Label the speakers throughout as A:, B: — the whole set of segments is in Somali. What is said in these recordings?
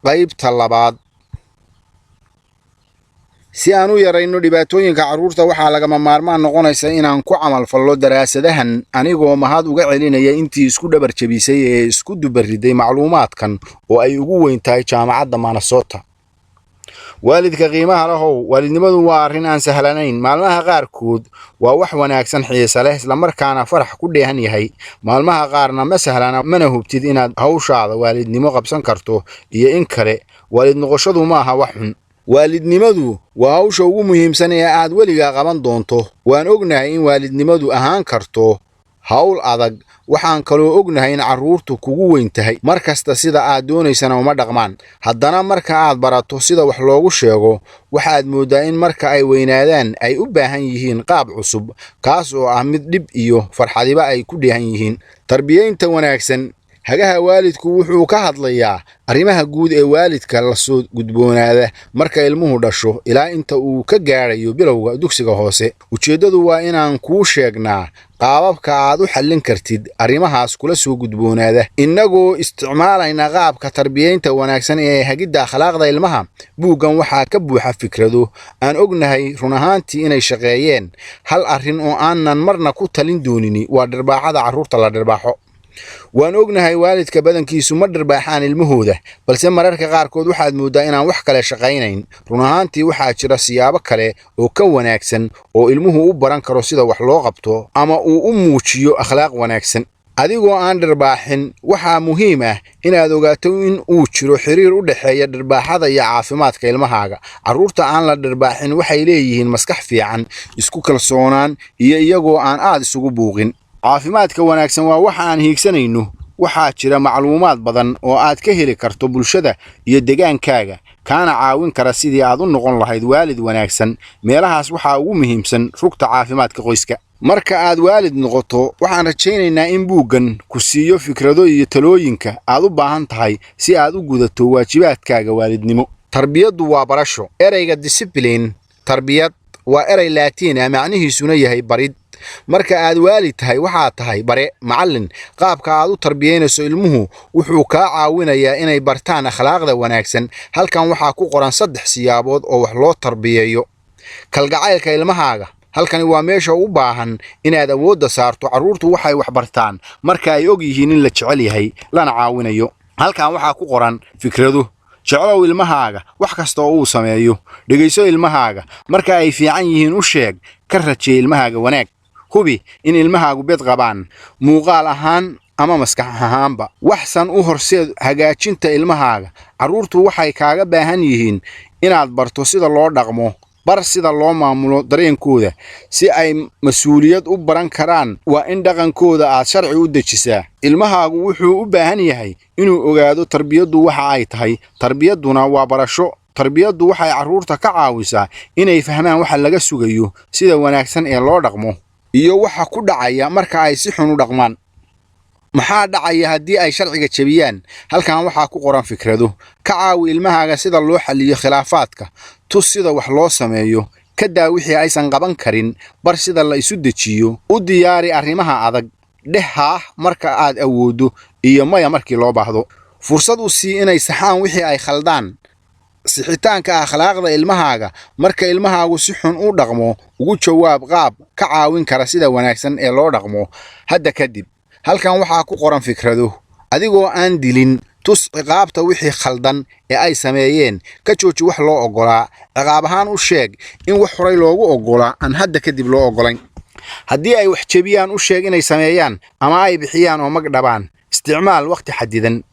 A: qaybta labaad. Si aan u yarayno dhibaatooyinka carruurta waxaa lagama maarmaan noqonaysa inaan ku camal fallo daraasadahan anigoo mahad uga celinaya intii isku dhabar jabisay ee isku dubariday macluumaadkan oo ay ugu weyn tahay jaamacadda Minnesota. waalidka qiimaha lahow, waalidnimadu waa arrin aan sahlanayn. maalmaha qaarkood waa wax wanaagsan, xiiso leh, isla markaana farax ku dheehan yahay. maalmaha qaarna ma sahlana, mana hubtid inaad hawshaada waalidnimo qabsan karto iyo in kale. waalid noqoshadu ma aha wax xun. waalidnimadu waa hawsha ugu muhiimsan ee aad weligaa qaban doonto. waan ognahay in waalidnimadu ahaan karto hawl adag. waxaan kaloo ognahay in carruurtu kugu weyn tahay mar kasta sida aad doonaysana uma dhaqmaan. haddana marka aad barato sida wax loogu sheego, waxaad mooddaa in marka ay weynaadaan ay u baahan yihiin qaab cusub, kaas oo ah mid dhib iyo farxadiba ay ku dheehan yihiin. tarbiyaynta wanaagsan. hagaha waalidku wuxuu ka hadlayaa arrimaha guud ee waalidka la soo gudboonaada marka ilmuhu dhasho ilaa inta uu ka gaarayo bilowga dugsiga hoose. ujeeddadu waa inaan kuu sheegnaa qaababka aad u xallin kartid arrimahaas kula soo gudboonaada innagoo isticmaalayna qaabka tarbiyaynta wanaagsan ee hagidda akhlaaqda ilmaha. buuggan waxaa ka buuxa fikrado aan ognahay run ahaantii inay shaqeeyeen. hal arrin oo aanan marna ku talin doonini waa dhirbaaxada carruurta la dhirbaaxo. waan ognahay waalidka badankiisu ma dhirbaaxaan ilmahooda, balse mararka qaarkood waxaad mooddaa inaan wax kale shaqaynayn. run ahaantii waxaa jira siyaabo kale oo ka wanaagsan oo ilmuhu u baran karo sida wax loo qabto ama uu u muujiyo akhlaaq wanaagsan. adigoo aan dhirbaaxin, waxaa muhiim ah inaad ogaato in uu jiro xiriir u dhexeeya dhirbaaxada iyo caafimaadka ilmahaaga. carruurta aan la dhirbaaxin waxay leeyihiin maskax fiican, isku kalsoonaan, iyo iyagoo aan aad isugu buuqin. caafimaadka wanaagsan waa waxa aan hiigsanayno. waxaa jira macluumaad badan oo aad ka heli karto bulshada iyo degaankaaga, kaana caawin kara sidii aad u noqon lahayd waalid wanaagsan. meelahaas waxaa ugu muhiimsan rugta caafimaadka qoyska. marka aad waalid noqoto, waxaan rajaynaynaa in buuggan ku siiyo fikrado iyo talooyinka aad u baahan tahay si aad u gudato waajibaadkaaga waalidnimo. tarbiyaddu waa barasho. ereyga discipline, tarbiyad, waa erey laatiin ah, macnihiisuna yahay barid. marka aad waalid tahay, waxaad tahay bare, macallin. qaabka aad u tarbiyaynayso ilmuhu wuxuu kaa caawinayaa inay bartaan akhlaaqda wanaagsan. halkan waxaa ku qoran 3 siyaabood oo wax loo tarbiyeeyo. kalgacaylka ilmahaaga. halkani waa meesha u baahan inaad awoodda saarto. carruurtu waxay wax bartaan marka ay og yihiin in la jecel yahay lana caawinayo. halkan waxaa ku qoran fikrado. jeclow ilmahaaga wax kasta oo uu sameeyo. dhegayso ilmahaaga. marka ay fiican yihiin u sheeg. ka rajee ilmahaaga wanaag. hubi in ilmahaagu bed qabaan, muuqaal ahaan ama maskax ahaanba. waxsan u horseed hagaajinta ilmahaaga. carruurtu waxay kaaga baahan yihiin inaad barto sida loo dhaqmo. bar sida loo maamulo dareenkooda. si ay mas'uuliyad u baran karaan, waa in dhaqankooda aad sharci u dejisaa. ilmahaagu wuxuu u baahan yahay inuu ogaado tarbiyaddu waxa ay tahay. tarbiyadduna waa barasho. tarbiyaddu waxay carruurta ka caawisaa inay fahmaan waxa laga sugayo, sida wanaagsan ee loo dhaqmo, iyo waxa ku dhacaya marka ay si xun u dhaqmaan. maxaa dhacaya haddii ay sharciga jebiyaan? halkan waxaa ku qoran fikrado. ka caawi ilmahaaga sida loo xalliyo khilaafaadka. tus sida wax loo sameeyo. ka daa wixii aysan qaban karin. bar sida la isu dejiyo. u diyaari arrimaha adag. dheh haah marka aad awooddo iyo maya markii loo baahdo. fursad u sii inay saxaan wixii ay khaldaan. sixitaanka akhlaaqda ilmahaaga. marka ilmahaagu si xun u dhaqmo, ugu jawaab qaab ka caawin kara sida wanaagsan ee loo dhaqmo. hadda kadib, halkan waxaa ku qoran fikrado. adigoo aan dilin, tus ciqaabta wixii khaldan ee ay sameeyeen. ka jooji wax loo oggolaa. ciqaab ahaan u sheeg in wax horay loogu oggolaa aan hadda kadib loo oggolayn. haddii ay wax jebiyaan, u sheeg inay sameeyaan ama ay bixiyaan oo magdhabaan. isticmaal waqti xadidan.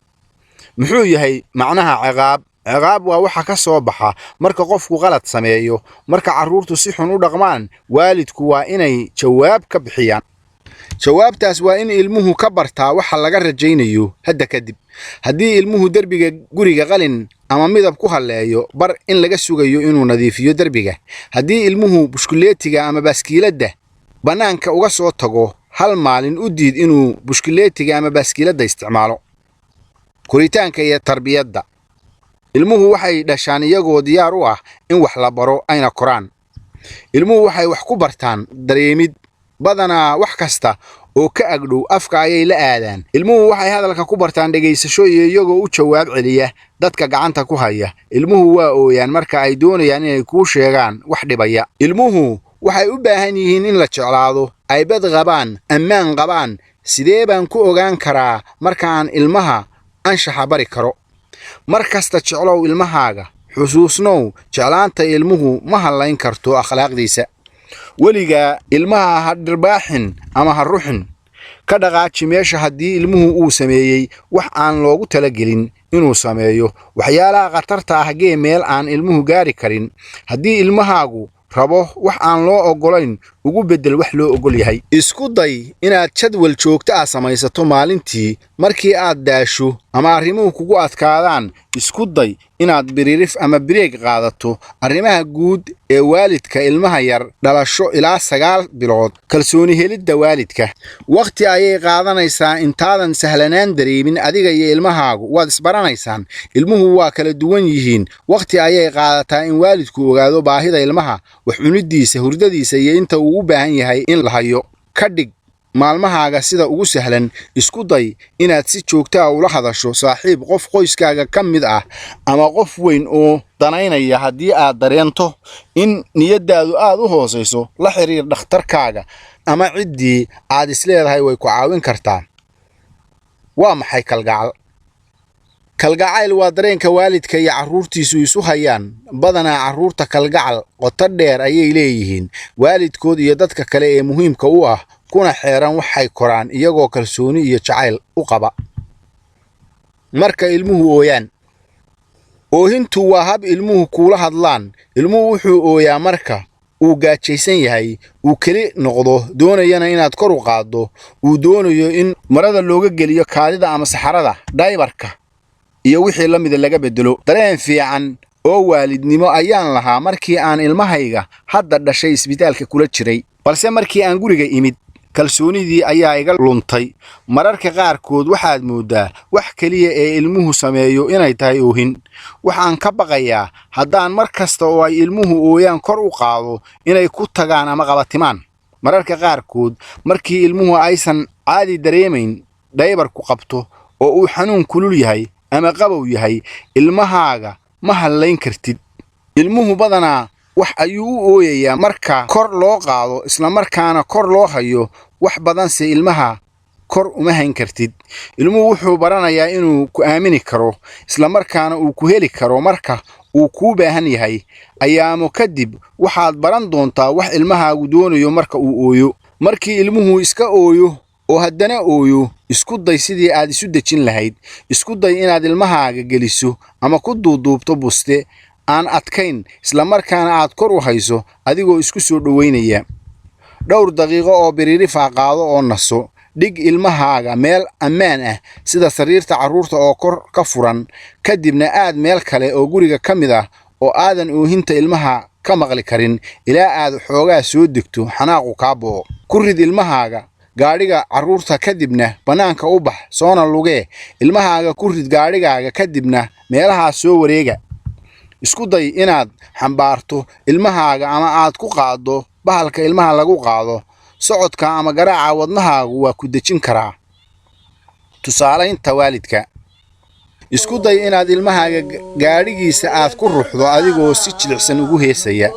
A: muxuu yahay macnaha ciqaab? ciqaab waa waxa ka soo baxa marka qofku qalad sameeyo. marka carruurtu si xun u dhaqmaan, waalidku waa inay jawaab ka bixiyaan. jawaabtaas waa in ilmuhu ka bartaa waxa laga rajaynayo hadda kadib. haddii ilmuhu derbiga guriga qalin ama midab ku halleeyo, bar in laga sugayo inuu nadiifiyo derbiga. haddii ilmuhu bushkuleetiga ama baaskiiladda bannaanka uga soo tago, hal maalin u diid inuu bushkuleetiga ama baaskiiladda isticmaalo. koritaanka iyo tarbiyadda. ilmuhu waxay dhashaan iyagoo diyaar u ah in wax la baro ayna koraan. ilmuhu waxay wax ku bartaan dareemid. badanaa wax kasta oo ka agdhow afka ayay la aadaan. Ilmuhu waxay hadalka ku bartaan dhegaysasho iyo iyagoo u jawaab celiya dadka gacanta ku haya. Ilmuhu waa ooyaan marka ay doonayaan inay kuu sheegaan wax dhibaya. Ilmuhu waxay u baahan yihiin in la jeclaado, ay bad qabaan, ammaan qabaan. Sidee baan ku ogaan karaa marka aan ilmaha anshaxa bari karo? Mar kasta jeclow ilmahaaga, xusuusnow jeclaanta ilmuhu ma halayn karto akhlaaqdiisa. weligaa ilmaha ha dhirbaaxin ama ha ruxin. Ka dhaqaaji meesha haddii ilmuhu uu sameeyey wax aan loogu talagelin inuu sameeyo. Waxyaalaha khatarta ah gee meel aan ilmuhu gaari karin. Haddii ilmahaagu rabo wax aan loo ogolayn, ugu beddel wax loo ogol yahay. Isku day inaad jadwal joogto ah samaysato maalintii. Markii aad daasho ama arrimuhu kugu adkaadaan, isku day inaad biririf ama bireeg qaadato. Arrimaha guud ee waalidka ilmaha yar, dhalasho ilaa 9 bilood. Kalsooni helidda waalidka. Waqti ayay qaadanaysaa intaadan sahlanaan dareemin adiga iyo ilmahaagu. Waad isbaranaysaan. Ilmuhu waa kala duwan yihiin. Waqti ayay qaadataa in waalidku ogaado baahida ilmaha, wax cunidiisa, hurdadiisa iyo inta uu u baahan yahay in la hayo. Ka dhig maalmahaaga sida ugu sahlan. Isku day inaad si joogto ah ula hadasho saaxiib, qof qoyskaaga ka mid ah ama qof weyn oo danaynaya. Haddii aad dareento in niyadaadu aad u hooseyso, la xiriir dhakhtarkaaga ama ciddii aad isleedahay way ku caawin kartaa. Waa maxay kalgacal? Kalgacayl waa dareenka waalidka iyo carruurtiisu isu hayaan. Badanaa carruurta kalgacal qoto dheer ayay leeyihiin waalidkood iyo dadka kale ee muhiimka u ah, kuna xeeran waxay koraan iyagoo kalsooni iyo jacayl u qaba. Marka ilmuhu ooyaan. Oohintu waa hab ilmuhu kula hadlaan. Ilmuhu wuxuu ooyaa marka uu gaajaysan yahay, uu keli noqdo, doonayana inaad kor u qaaddo, uu doonayo in marada looga geliyo kaadida ama saxarada, daybarka iyo wixii la mid laga bedelo. Dareen fiican oo waalidnimo ayaan lahaa markii aan ilmahayga hadda dhashay isbitaalka kula jiray, balse markii aan guriga imid, kalsoonidii ayaa iga luntay. Mararka qaarkood waxaad moodaa wax kaliya ee ilmuhu sameeyo inay tahay oohin. Waxaan ka baqayaa haddaan mar kasta oo ay ilmuhu ooyaan kor u qaado inay ku tagaan ama qabatimaan. Mararka qaarkood markii ilmuhu aysan caadi dareemayn, daybarku qabto oo uu xanuun kulul yahay ama qabow yahay, ilmahaaga ma halayn kartid. Ilmuhu badanaa wax ayuu u ooyayaa marka kor loo qaado, isla markaana kor loo hayo. Wax badanse ilmaha kor uma hayn kartid. Ilmuhu wuxuu baranayaa inuu ku aamini karo, isla markaana uu ku heli karo marka uu kuu baahan yahay. Ayaamo kadib waxaad baran doontaa wax ilmahaagu doonayo marka uu ooyo. Markii ilmuhu iska ooyo oo haddana ooyo, isku day sidii aad isu dejin lahayd. Isku day inaad ilmahaaga geliso ama ku duuduubto buste aan adkayn, isla markaana aad kor u hayso adigoo isku soo dhaweynaya. Dhowr daqiiqo oo biririf ah qaado oo naso. Dhig ilmahaaga meel ammaan ah sida sariirta carruurta oo kor ka furan. Kadibna aad meel kale oo guriga ka mid ah oo aadan oohinta ilmaha ka maqli karin ilaa aad xoogaa soo degto xanaaqu kaa bo'o. Ku rid ilmahaaga gaadhiga carruurta, kadibna bannaanka u bax, soona lugee. Ilmahaaga ku rid gaadhigaaga, kadibna meelahaas soo wareega. Isku day inaad xambaarto ilmahaaga ama aad ku qaaddo bahalka ilmaha lagu qaado. Socodka ama garaaca wadnahaagu waa ku dejin karaa. Tusaalaynta waalidka. Isku day inaad ilmahaaga gaadhigiisa aad ku ruxdo adigoo si jilicsan ugu heesaya.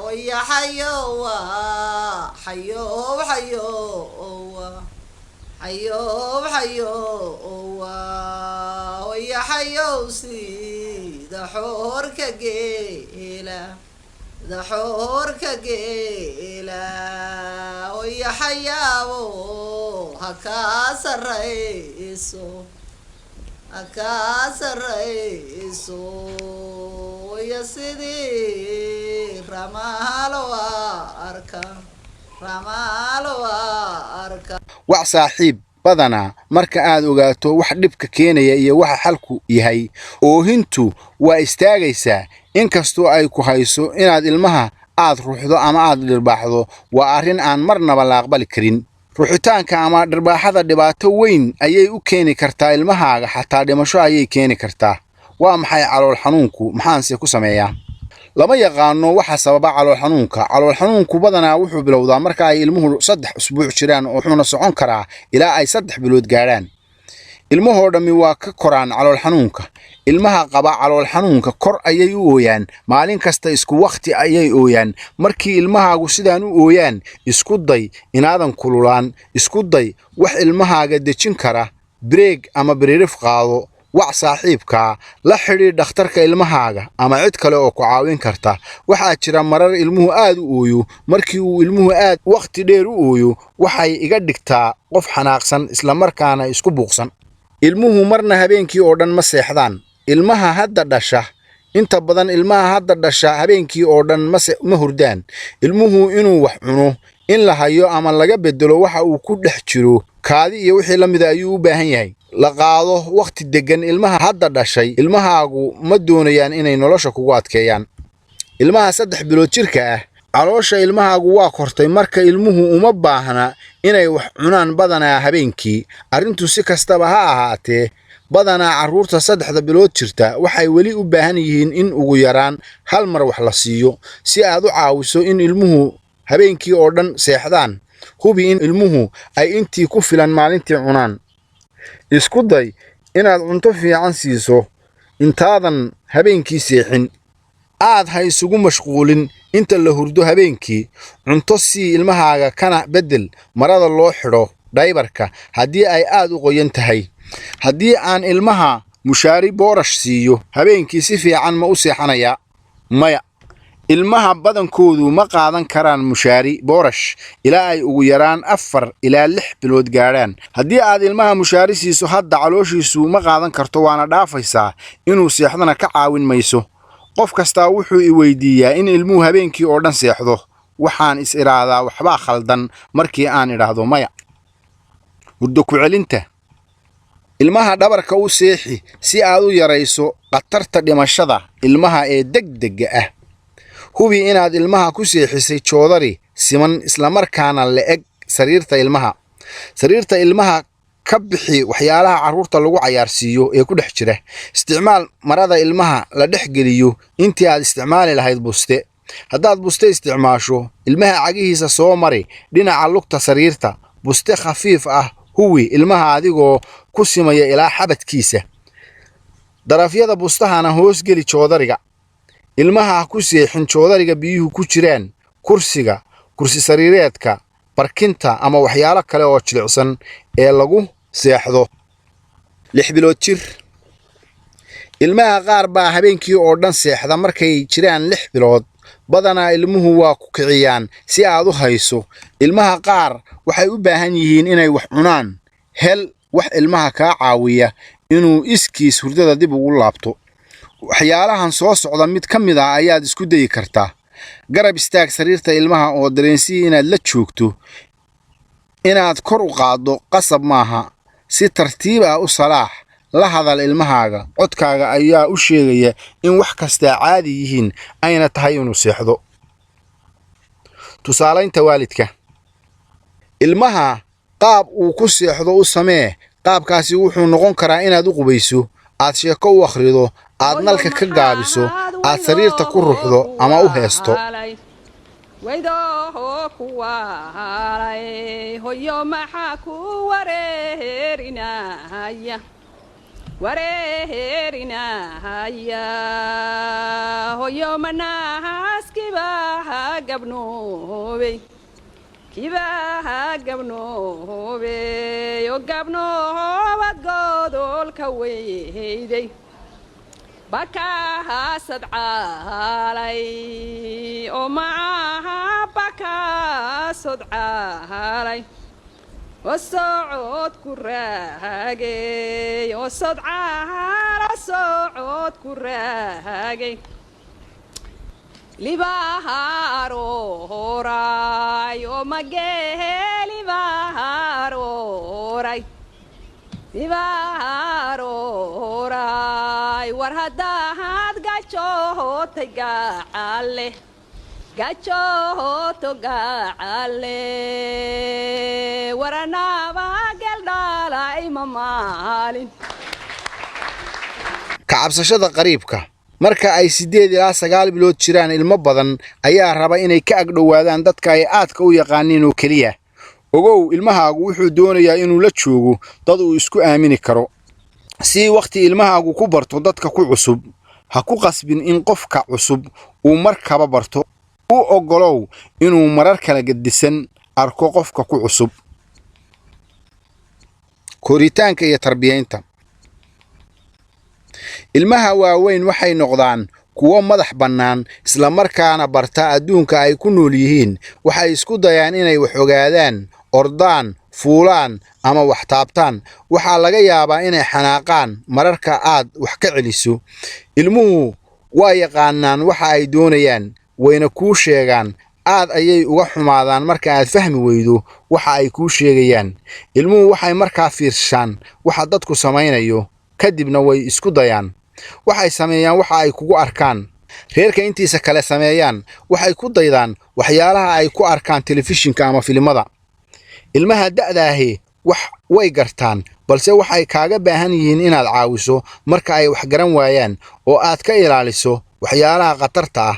B: ويا حيوة حيوة ويا حيوسي دحورك جيلة ويا حياو هكاس الرئيس ويا سيدي رمالو أركا
A: wax saaxiib badanaa marka aad ogaato wax dhibka keenaya iyo waxa xalku yahay, oohintu waa istaagaysaa. Inkastoo ay ku hayso inaad ilmaha aad ruuxdo ama aad dhirbaaxdo, waa arrin aan marnaba la aqbali karin. ruxitaanka ama dharbaaxada dhibaato weyn ayay u keeni kartaa ilmahaaga xataa dhimasho ayay keeni kartaa waa maxay calool xanuunku maxaanse ku sameeyaa lama yaqaano waxa sababa calool xanuunku badanaa wuxuu bilowdaa marka ay ilmuhu 3 usbuuc jiraan oo wuxuuna socon karaa ilaa ay 3 bilood gaaraan ilmahoo dhammi waa ka koraan calool xanuunka ilmaha qaba calool xanuunka kor ayay u ooyaan maalin kasta isku waqti ayay ooyaan markii ilmahaagu sidaan u ooyaan isku day inaadan kululaan isku day wax ilmahaaga dejin kara break ama biriirif qaado wac saaxiibka la xiriir dhakhtarka ilmahaaga ama cid kale oo ku caawin karta waxa jira marar ilmuhu aad u ooyo markii uu ilmuhu aad waqti dheer u ooyo waxay iga dhigtaa qof xanaaqsan isla markaana isku buuqsan ilmuhu marna habeenkii oo dhan ma seexdaan ilmaha hadda dhasha inta badan ilmaha hadda dhasha habeenkii oo dhan ma hurdaan ilmuhu inuu wax cuno in la hayo ama laga bedelo waxa uu ku dhex jiro kaadi iyo wixii la mid ah ayuu u baahan yahay la qaado waqti degan ilmaha hadda dhashay ilmahaagu ma doonayaan inay nolosha kugu adkeeyaan ilmaha 3 bilood jirka ah caloosha ilmahaagu waa kortay marka ilmuhu uma baahna inay wax cunaan badanaa habeenkii arrintu si kastaba ha ahaatee badanaa carruurta 3 bilood jirta waxay weli u baahan yihiin in ugu yaraan hal mar wax la siiyo si aad u caawiso in ilmuhu habeenkii oo dhan seexdaan hubi in ilmuhu ay intii ku filan maalintii cunaan isku day inaad cunto fiican siiso intaadan habeenkii seexin aad ha isugu mashquulin inta la hurdo habeenkii cunto sii ilmahaaga kana bedel marada loo xidho dhaybarka haddii ay aad u qoyan tahay haddii aan ilmaha mushaari boorash siiyo habeenkii si fiican ma u seexanayaa maya ilmaha badankoodu ma qaadan karaan mushaari boorash ilaa ay ugu yaraan 4 ilaa 6 bilood gaaraan haddii aad ilmaha mushaari siiso hadda calooshiisu ma qaadan karto waana dhaafaysaa inuu seexdana ka caawin mayso qof kasta wuxuu i weydiiyaa in ilmuhu habeenkii oo dhan seexdo waxaan is iraadaa waxba khaldan markii aan idhaahdo maya hurdo ku celinta ilmaha dhabarka u seexi si aad u yarayso qatarta dhimashada ilmaha ee degdega ah hubi inaad ilmaha ku seexisay joodari siman isla markaana le'eg sariirta ilmaha ka bixi waxyaalaha carruurta lagu cayaarsiiyo ee ku dhex jira isticmaal marada ilmaha la dhex geliyo intii aad isticmaali lahayd buste haddaad buste isticmaasho ilmaha cagihiisa soo mari dhinaca lugta sariirta buste khafiif ah huwi ilmaha adigoo ku simaya ilaa xabadkiisa darafyada bustahana hoos geli joodariga ilmaha ku seexin joodariga biyuhu ku jiraan kursi sariireedka barkinta ama waxyaalo kale oo jilicsan ee lagu seexdo 6 bilood jir ilmaha qaar baa habeenkii oo dhan seexda markay jiraan 6 bilood badanaa ilmuhu waa ku kiciyaan si aad u hayso ilmaha qaar waxay u baahan yihiin inay wax cunaan hel wax ilmaha ka caawiya inuu iskiis hurdada dib ugu laabto waxyaalahan soo socda mid ka mid ah ayaad isku dayi kartaa garab istaag sariirta ilmaha oo dareensiin inaad la joogto inaad kor u qaado qasab maaha si tartiib ah u salaax la hadal ilmahaaga codkaaga ayaa u sheegaya in wax kasta caadi yihiin ayna tahay inuu seexdo tusaalaynta waalidka ilmaha qaab uu ku seexdo u samee qaabkaasi wuxuu noqon karaa inaad u qubayso aad sheeko u akhrido aad nalka ka gaabiso aad sariirta ku ruxdo ama u heesto
C: waydoho kuwaalay hoyo maxaa ku wareerinaya hoyo manahaas kibaha gabnoobey o gabnoobad godolka weyday bakahaasad caalay oo macaha bakaasod caalay oo socod ku raagay oo sodcaala socod ku raagay libahaaroray oo magehe libahaaroray war haddahaad gajootay gajoto gacale waranaba geldhala ima maalin
A: kacabsashada qariibka marka ay 8 ilaa 9 bilood jiraan ilmo badan ayaa raba inay ka agdhowaadaan dadka ay aadka u yaqaaniin oo kaliya ogow ilmahaagu wuxuu doonayaa inuu la joogo dad uu isku aamini karo si waqti ilmahaagu ku barto dadka ku cusub ha ku qasbin in qofka cusub uu markaba barto u ogolow inuu marar kala gedisan arko qofka ku cusub koritaanka iyo tarbiyeynta ilmaha waaweyn waxay noqdaan kuwa madax bannaan isla markaana barta adduunka ay ku nool yihiin waxay isku dayaan inay wax ogaadaan ordaan fuulaan ama wax taabtaan waxaa laga yaabaa inay xanaaqaan mararka aad wax ka celiso ilmuhu waa yaqaanaan waxa ay doonayaan wayna kuu sheegaan aad ayay uga xumaadaan marka aad fahmi weydo waxa ay kuu sheegayaan ilmuhu waxay markaa fiirshaan waxa dadku samaynayo kadibna way isku dayaan waxay sameeyaan waxa ay kugu arkaan reerka intiisa kale sameeyaan waxay ku daydaan waxyaalaha ay ku arkaan telefishinka ama filimada ilmaha da'daahi wax way gartaan balse waxay kaaga baahan yihiin inaad caawiso marka ay wax garan waayaan oo aad ka ilaaliso waxyaalaha khatarta ah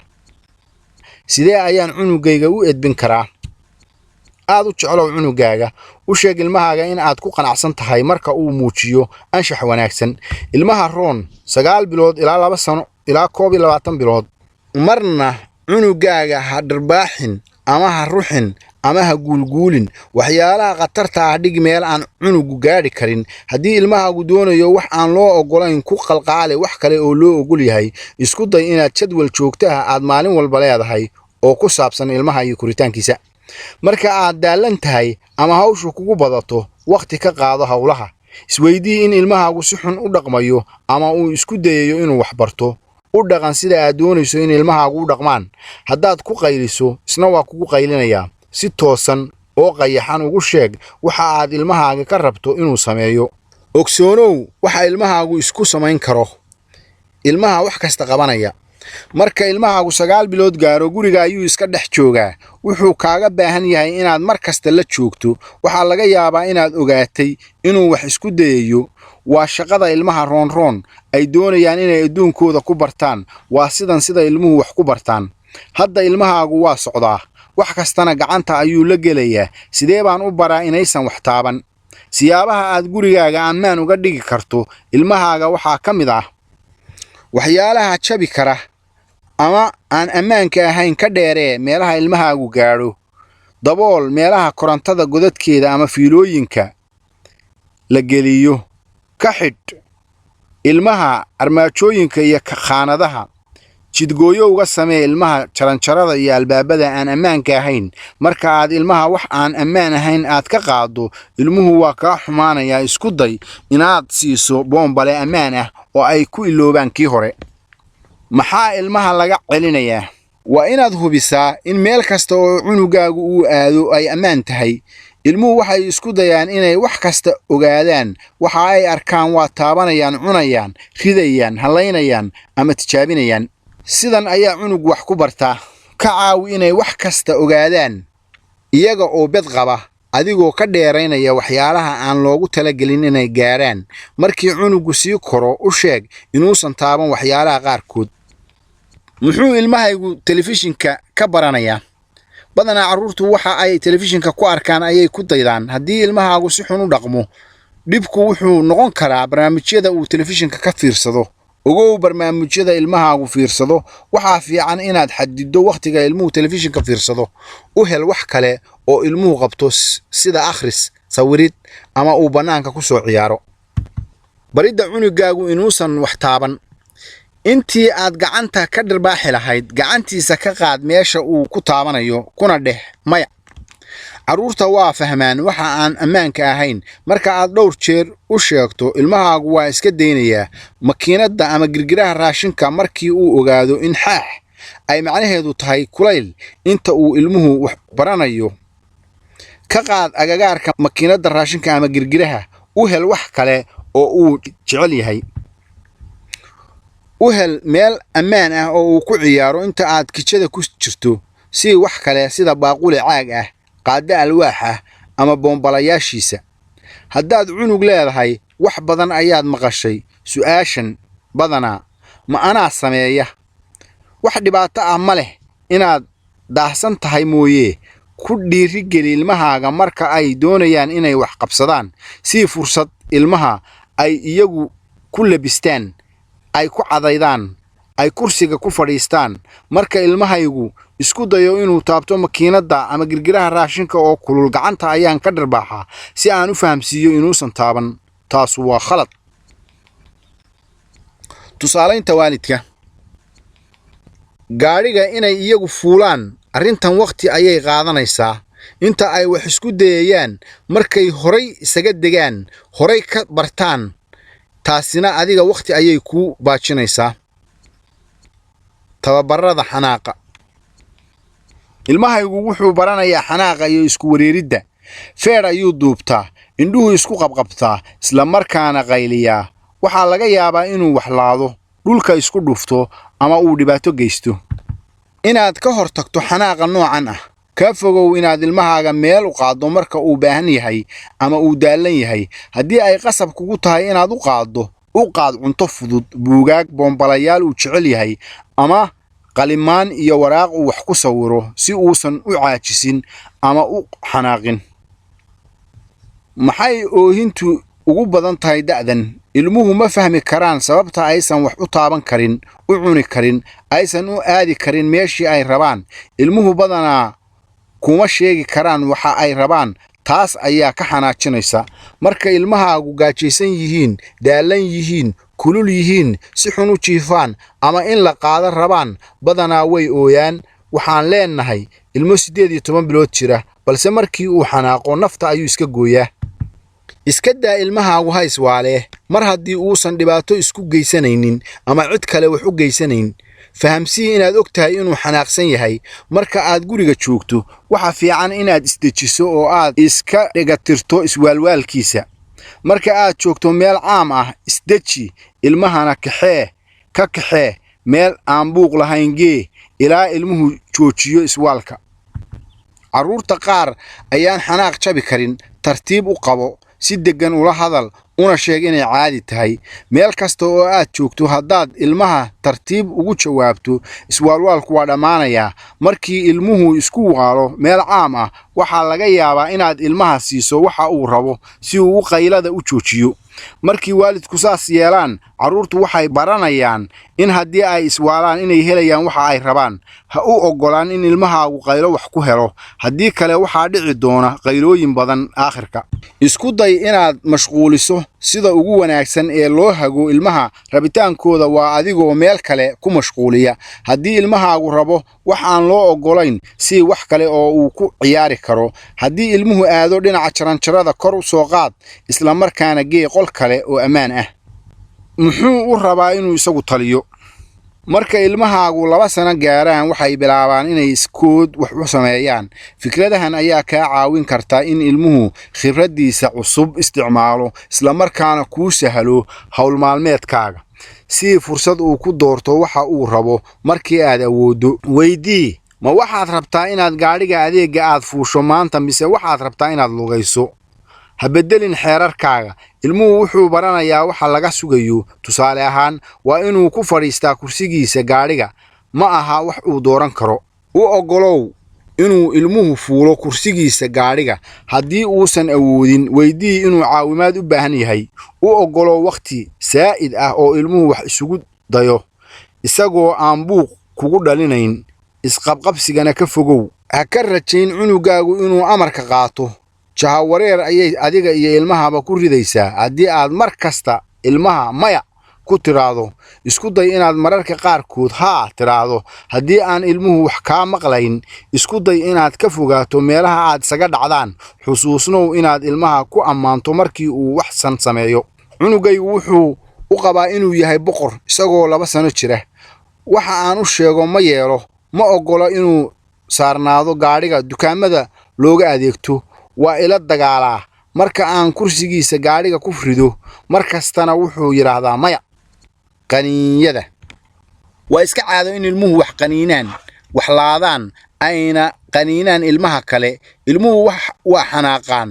A: sidee ayaan cunugayga u edbin karaa aad u jeclow cunugaaga u sheeg ilmahaaga in aad ku qanacsan tahay marka uu muujiyo anshax wanaagsan ilmaha roon 9 bilood ilaa 2 sano ilaa 21 bilood marna cunugaaga ha dharbaaxin ama ha ruxin ama ha guulguulin waxyaalaha khatarta ah dhig meel aan cunugu gaadhi karin haddii ilmahaagu doonayo wax aan loo ogolayn ku qalqaale wax kale oo loo ogol yahay isku day inaad jadwal joogto ah aad maalin walba leedahay oo ku saabsan ilmaha iyo koritaankiisa marka aad daalan tahay ama hawshu kugu badato waqti ka qaado hawlaha isweydii in ilmahaagu si xun u dhaqmayo ama uu isku dayayo inuu wax barto u dhaqan sida aad doonayso in ilmahaagu u dhaqmaan haddaad ku qayliso isna waa kugu qaylinayaa si toosan oo qayaxan ugu sheeg waxa aad ilmahaaga ka rabto inuu sameeyo ogsoonow waxa ilmahaagu isku samayn karo ilmaha wax kasta qabanaya marka ilmahaagu 9 bilood gaaro guriga ayuu iska dhex joogaa wuxuu kaaga baahan yahay inaad mar kasta la joogto waxaa laga yaabaa inaad ogaatay inuu wax isku dayayo waa shaqada ilmaha roon ay doonayaan inay adduunkooda ku bartaan waa sida ilmuhu wax ku bartaan hadda ilmahaagu waa socdaa wax kastana gacanta ayuu la gelayaa sidee baan u baraa inaysan wax taaban siyaabaha aad gurigaaga ammaan uga dhigi karto ilmahaaga waxaa ka mid ah waxyaalaha jabi kara ama aan ammaanka ahayn ka dheeree meelaha ilmahaagu gaadho dabool meelaha korontada godadkeeda ama fiilooyinka la geliyo ka xidh ilmaha armaajooyinka iyo khaanadaha jidgooyo uga samee ilmaha jaranjarada iyo albaabada aan ammaanka ahayn marka aad ilmaha wax aan ammaan ahayn aad ka qaado ilmuhu waa kaa xumaanayaa isku day inaad siiso boombale ammaan ah oo ay ku iloobaan kii hore maxaa ilmaha laga celinayaa waa inaad hubisaa in meel kasta oo cunugaagu uu aado ay ammaan tahay ilmuhu waxay isku dayaan inay wax kasta ogaadaan waxa ay arkaan waa taabanayaan cunayaan ridayaan halaynayaan ama tijaabinayaan sidan ayaa cunug wax ku bartaa ka caawi inay wax kasta ogaadaan iyaga oo bed qaba adigoo ka dheeraynaya waxyaalaha aan loogu talagelin inay gaaraan markii cunugu sii koro u sheeg inuusan taaban waxyaalaha qaarkood muxuu ilmahaygu telefishinka ka baranayaa badanaa carruurtu waxa ay telefishinka ku arkaan ayay ku daydaan haddii ilmahaagu si xun u dhaqmo dhibku wuxuu noqon karaa barnaamijyada uu telefishinka ka fiirsado ogow barnaamijyada ilmahaagu fiirsado waxaa fiican inaad xadido waqtiga ilmuhu telefishinka fiirsado u hel wax kale oo ilmuhu qabto sida akhris sawirid ama uu bannaanka ku soo ciyaaro baridda cunugaagu inuusan wax taaban intii aad gacanta ka dhirbaaxi lahayd gacantiisa ka qaad meesha uu ku taabanayo kuna dheh maya carruurta waa fahmaan waxa aan ammaanka ahayn marka aad dhowr jeer u sheegto ilmahaagu waa iska daynayaa makiinadda ama girgiraha raashinka markii uu ogaado in xaax ay macnaheedu tahay kulayl inta uu ilmuhu wax baranayo ka qaad agagaarka makiinadda raashinka ama girgiraha u hel wax kale oo uu jecel yahay u hel meel ammaan ah oo uu ku ciyaaro inta aad kijada ku jirto si wax kale sida baaquli caag ah, qaadda alwaax ah ama boonbalayaashiisa. haddaad cunug leedahay wax badan ayaad maqashay su'aashan badanaa ma anaa sameeya. wax dhibaato ah ma leh inaad daahsan tahay mooyee ku dhiirigeli ilmahaaga marka ay doonayaan inay wax qabsadaan si fursad ilmaha ay iyagu ku labistaan, ay ku cadaydaan, ay kursiga ku fadhiistaan. marka ilmahaygu isku dayo inuu taabto makiinadda ama girgiraha raashinka oo kulul, gacanta ayaan ka dharbaaxaa si aan u fahamsiiyo inuusan taaban. taasu waa khalad. tusaalaynta waalidka. gaadhiga inay iyagu fuulaan arrintan waqti ayay qaadanaysaa. inta ay wax isku dayayaan markay horay isaga degaan, horay ka bartaan, taasina adiga waqti ayay ku baajinaysaa. tababarada xanaaqa. ilmahaygu wuxuu baranayaa xanaaqa iyo isku wareeridda. feer ayuu duubtaa, indhuhu isku qabqabtaa, isla markaana qayliyaa. waxaa laga yaabaa inuu waxlaado, dhulka isku dhufto ama uu dhibaato geysto. inaad ka hortagto xanaaqa noocan ah. ka fogow inaad ilmahaaga meel u qaaddo marka uu baahan yahay ama uu daallan yahay. haddii ay qasab kugu tahay inaad u qaad cunto fudud, buugaag, boonbalayaal uu jecel yahay, ama qalimaan iyo waraaq uu wax ku sawiro si uusan u caajisin ama u xanaaqin. maxay oohintu ugu badan tahay da'dan? ilmuhu ma fahmi karaan sababta aysan wax u taaban karin, u cuni karin, aysan u aadi karin meeshii ay rabaan. ilmuhu badanaa kuma sheegi karaan waxa ay rabaan. taas ayaa ka xanaajinaysa. marka ilmahaagu gaajaysan yihiin, daallan yihiin, kulul yihiin, si xun u jiifaan ama in la qaado rabaan, badanaa way ooyaan. waxaan leenahay ilmo 18 bilood jira, balse markii uu xanaaqo nafta ayuu iska gooyaa. iska daa ilmahaagu ha iswaalee. mar haddii uusan dhibaato isku geysanaynin ama cid kale wax u geysanayn, fahamsii inaad og tahay inuu xanaaqsan yahay. marka aad guriga joogto, waxa fiican inaad isdejiso oo aad iska dhigatirto iswaalwaalkiisa. marka aad joogto meel caam ah, isdeji, ilmahana ka kaxee meel aan buuq lahayn gee ilaa ilmuhu joojiyo iswaalka. carruurta qaar ayaan xanaaq jabi karin. tartiib u qabo, si deggan ula hadal, una sheeg inay caadi tahay. meel kasta oo aad joogto haddaad ilmaha tartiib ugu jawaabto, iswaalwaalku waa dhammaanayaa. markii ilmuhu isku waalo meel caam ah, waxaa laga yaabaa inaad ilmaha siiso waxa uu rabo si uu qaylada u joojiyo. markii waalidku saas yeelaan, carruurtu waxay baranayaan in haddii ay iswaalaan inay helayaan waxa ay rabaan. ha u oggolaan in ilmahaagu qaylo wax ku helo, haddii kale waxaa dhici doona qaylooyin badan aakhirka. isku day inaad mashquuliso. sida ugu wanaagsan ee loo hago ilmaha rabitaankooda waa adigoo meel kale ku mashquuliya. haddii ilmahaagu rabo wax aan loo oggolayn, si wax kale oo uu ku ciyaari karo. haddii ilmuhu aado dhinaca jaranjarada, kor u soo qaad, isla markaana gee qol kale oo ammaan ah. muxuu u rabaa inuu isagu taliyo? marka ilmahaagu 2 sano gaaraan, waxay bilaabaan inay iskood wax u sameeyaan. fikradahan ayaa kaa caawin karta in ilmuhu khibraddiisa cusub isticmaalo, isla markaana kuu sahlo hawl maalmeedkaaga. si fursad uu ku doorto waxa uu rabo markii aad awooddo. weydii, ma waxaad rabtaa inaad gaadhiga adeega aad fuusho maanta, mise waxaad rabtaa inaad lugayso? ha beddelin xeerarkaaga. ilmuhu wuxuu baranayaa waxa laga sugayo. tusaale ahaan, waa inuu ku fadhiistaa kursigiisa gaadhiga, ma aha wax uu dooran karo. u oggolow inuu ilmuhu fuulo kursigiisa gaadhiga. haddii uusan awoodin, weydii inuu caawimaad u baahan yahay. u oggolow wakhti saa'id ah oo ilmuhu wax isugu dayo, isagoo aan buuq kugu dhalinayn. isqabqabsigana ka fogow. ha ka rajayn cunugaagu inuu amarka qaato. jahawareer ayay adiga iyo ilmahaba ku ridaysaa haddii aad mar kasta ilmaha maya ku tiraahdo. isku day inaad mararka qaarkood haa tiraahdo. haddii aan ilmuhu wax kaa maqlayn, isku day inaad ka fogaato meelaha aad isaga dhacdaan. xusuusnow inaad ilmaha ku ammaanto markii uu waxsan sameeyo. cunugaygu wuxuu u qabaa inuu yahay boqor isagoo 2 sano jira. waxa aan u sheego ma yeelo. ma oggola inuu saarnaado gaadhiga dukaamada looga adeegto. waa ila dagaalaa marka aan kursigiisa gaadhiga ku rido. mar kastana wuxuu yidhaahdaa maya. qaniinyada. waa iska caado in ilmuhu wax qaniinaan, wax laadaan ayna qaniinaan ilmaha kale ilmuhu waa xanaaqaan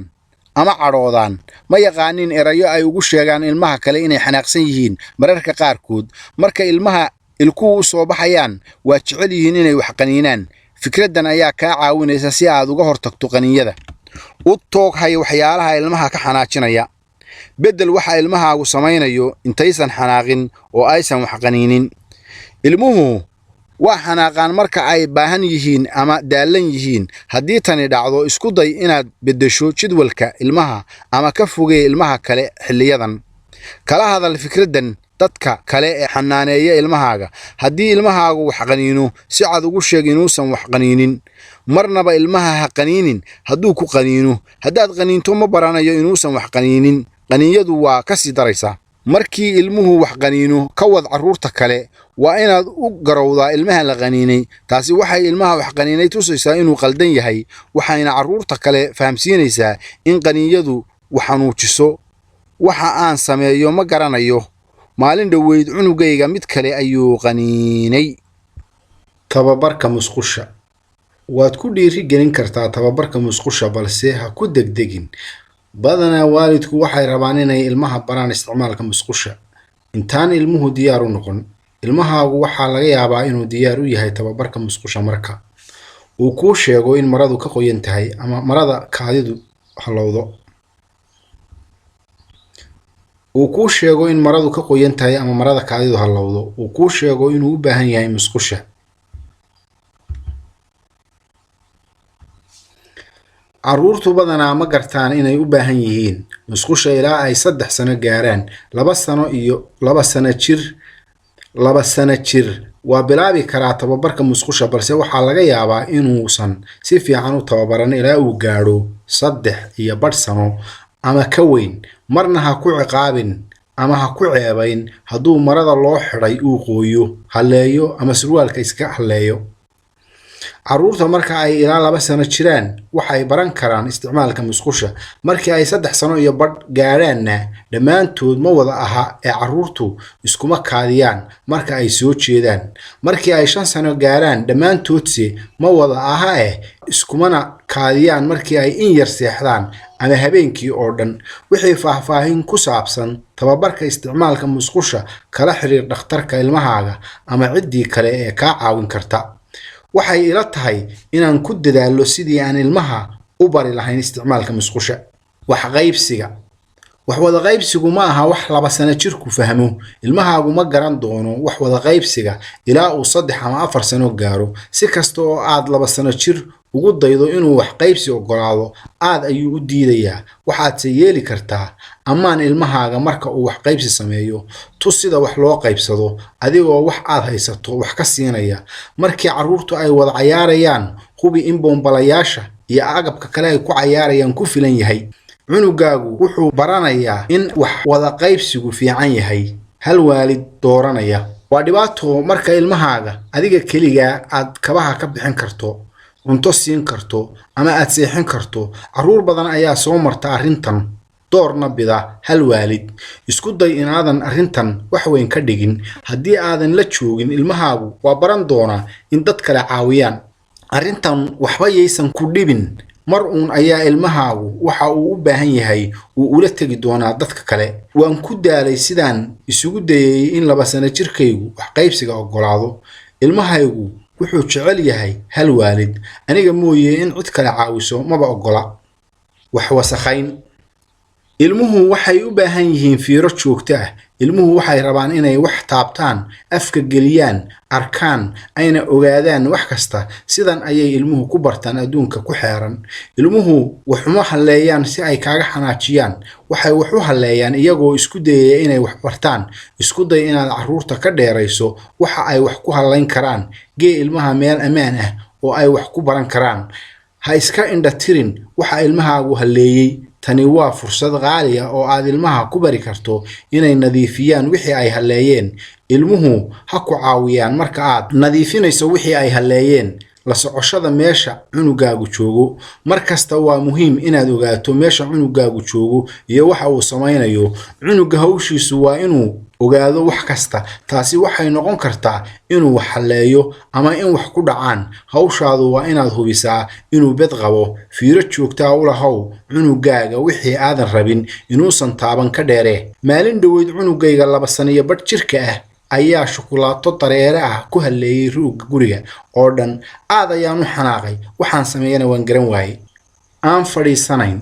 A: ama cadhoodaan ma yaqaanin erayo ay ugu sheegaan ilmaha kale inay xanaaqsan yihiin mararka qaarkood marka ilmaha ilkuhu u soo baxayaan waa jecel yihiin inay wax qaniinaan fikraddan ayaa kaa caawinaysa si aad uga hortagto qaniinyada u tooghay waxyaalaha ilmaha ka xanaajinaya beddel waxa ilmahaagu samaynayo intaysan xanaaqin oo aysan wax qaniinin ilmuhu waa xanaaqaan marka ay baahan yihiin ama daalan yihiin haddii tani dhacdo isku day inaad beddesho jadwalka ilmaha ama ka fogee ilmaha kale xilliyadan kala hadal fikraddan dadka kale ee xanaaneeya ilmahaaga haddii ilmahaagu wax qaniino si cad ugu sheeg inuusan wax qaniinin marnaba ilmaha ha qaniinin hadduu ku qaniino haddaad qaniinto ma baranayo inuusan wax qaniinin qaniinyadu waa ka sii daraysaa markii ilmuhu wax qaniino ka wad carruurta kale waa inaad u garowdaa ilmaha la qaniinay taasi waxay ilmaha wax qaniinay tusaysaa inuu qaldan yahay waxayna carruurta kale fahamsiinaysaa in qaniinyadu waxanuujiso waxa aan sameeyo ma garanayo maalin dhoweyd cunugayga mid kale ayuu qaniinay tababarka musqusha waad ku dhiiri gelin kartaa tababarka musqusha balse ha ku degdegin badanaa waalidku waxay rabaan inay ilmaha baraan isticmaalka musqusha intaan ilmuhu diyaar u noqon ilmahaagu waxaa laga yaabaa inuu diyaar u yahay tababarka musqusha marka uu kuu sheego in maradu ka qoyan tahay ama marada kaadidu halowdo uu kuu sheego inuu u baahan yahay musqusha carruurtu badanaa ma gartaan inay u baahan yihiin musqusha ilaa ay 3 sano gaaraan 2 sano iyo 2 sano jir waa bilaabi karaa tababarka musqusha balse waxaa laga yaabaa inuusan si fiican u tababaran ilaa uu gaadho 3.5 sano ama ka weyn marna ha ku ciqaabin ama ha ku ceebayn hadduu marada loo xidhay uu qooyo halleeyo ama surwaalka iska halleeyo carruurta marka ay ilaa 2 sano jiraan waxay baran karaan isticmaalka musqusha markii ay 3 sano iyo badh gaadhaanna dhammaantood ma wada aha ee carruurtu iskuma kaadiyaan marka ay soo jeedaan markii ay 5 sano gaaraan dhammaantoodse ma wada aha iskumana kaadiyaan markii ay in yar seexdaan ama habeenkii oo dhan wixii faahfaahin ku saabsan tababarka isticmaalka musqusha kala xiriir dhakhtarka ilmahaaga ama ciddii kale ee kaa caawin karta waxay ila tahay inaan ku dadaalo sidii aan ilmaha u bari lahayn isticmaalka musqusha wax wada qaybsigu ma aha wax 2 sano jirku fahmo ilmahaagu ma garan doono wax wada qaybsiga ilaa uu 3 ama 4 sano gaaro si kasta oo aad 2 sano jir ugu daydo inuu wax qaybsi ogolaado aad ayuu u diidayaa waxaadse yeeli kartaa ammaan ilmahaaga marka uu wax qaybsi sameeyo tus sida wax loo qaybsado adigoo wax aad haysato wax ka siinaya markii carruurtu ay wada cayaarayaan hubi in boonbalayaasha iyo agabka kale ay ku cayaarayaan ku filan yahay cunugaagu wuxuu baranayaa in wax wada qaybsigu fiican yahay hal waalid dooranaya waa dhibaato marka ilmahaaga adiga keliya aad kabaha ka bixin karto cunto siin karto ama aad seexin karto carruur badan ayaa soo marta arrintan doorna bida hal waalid isku day inaadan arrintan wax weyn ka dhigin haddii aadan la joogin ilmahaagu waa baran doonaa in dad kale caawiyaan arrintan waxba yaysan ku dhibin mar uun ayaa ilmahaagu waxa uu u baahan yahay uu ula tegi doonaa dadka kale waan ku daalay sidaan isugu dayay in 2 sano jirkaygu wax qaybsiga ogolaado ilmahaygu wuxuu jecel yahay hal waalid aniga mooyee in cid kale caawiso maba ogola wax wasakhayn ilmuhu waxay u baahan yihiin fiiro joogto ah ilmuhu waxay rabaan inay wax taabtaan afka geliyaan arkaan ayna ogaadaan wax kasta sidan ayay ilmuhu ku bartaan adduunka ku xeeran ilmuhu waxuma halleeyaan si ay kaaga xanaajiyaan waxay wax u halleeyaan iyagoo isku dayaya inay wax bartaan isku day inaad carruurta ka dheerayso waxa ay wax ku hallayn karaan gee ilmaha meel ammaan ah oo ay wax ku baran karaan ha iska indha tirin waxa ilmahaagu halleeyay tani waa fursad qaali ah oo aad ilmaha ku bari karto inay nadiifiyaan wixii ay halleeyeen ilmuhu ha ku caawiyaan marka aad nadiifinayso wixii ay halleeyeen la socoshada meesha cunugaagu joogo. Markasta waa muhiim inaad ogaato meesha cunugaagu joogo iyo waxa uu samaynayo. Cunuga hawshiisu waa inuu ogaado wax kasta. Taasi waxay noqon kartaa inuu wax haleeyo ama in wax ku dhacaan. Hawshaadu waa inaad hubisaa inuu bed qabo. Fiiro joogta u lahow cunugaaga wixii aadan rabin inuusan taaban ka dheere. Maalin dhaweyd cunugayga 2 sano iyo badh jirka ah ayaa shukulaato dareere ah ku haleeyay ruugga guriga oo dhan. Aad ayaan u xanaaqay. Waxaan sameeyana waan garan waayay. Aan fadhiisanayn.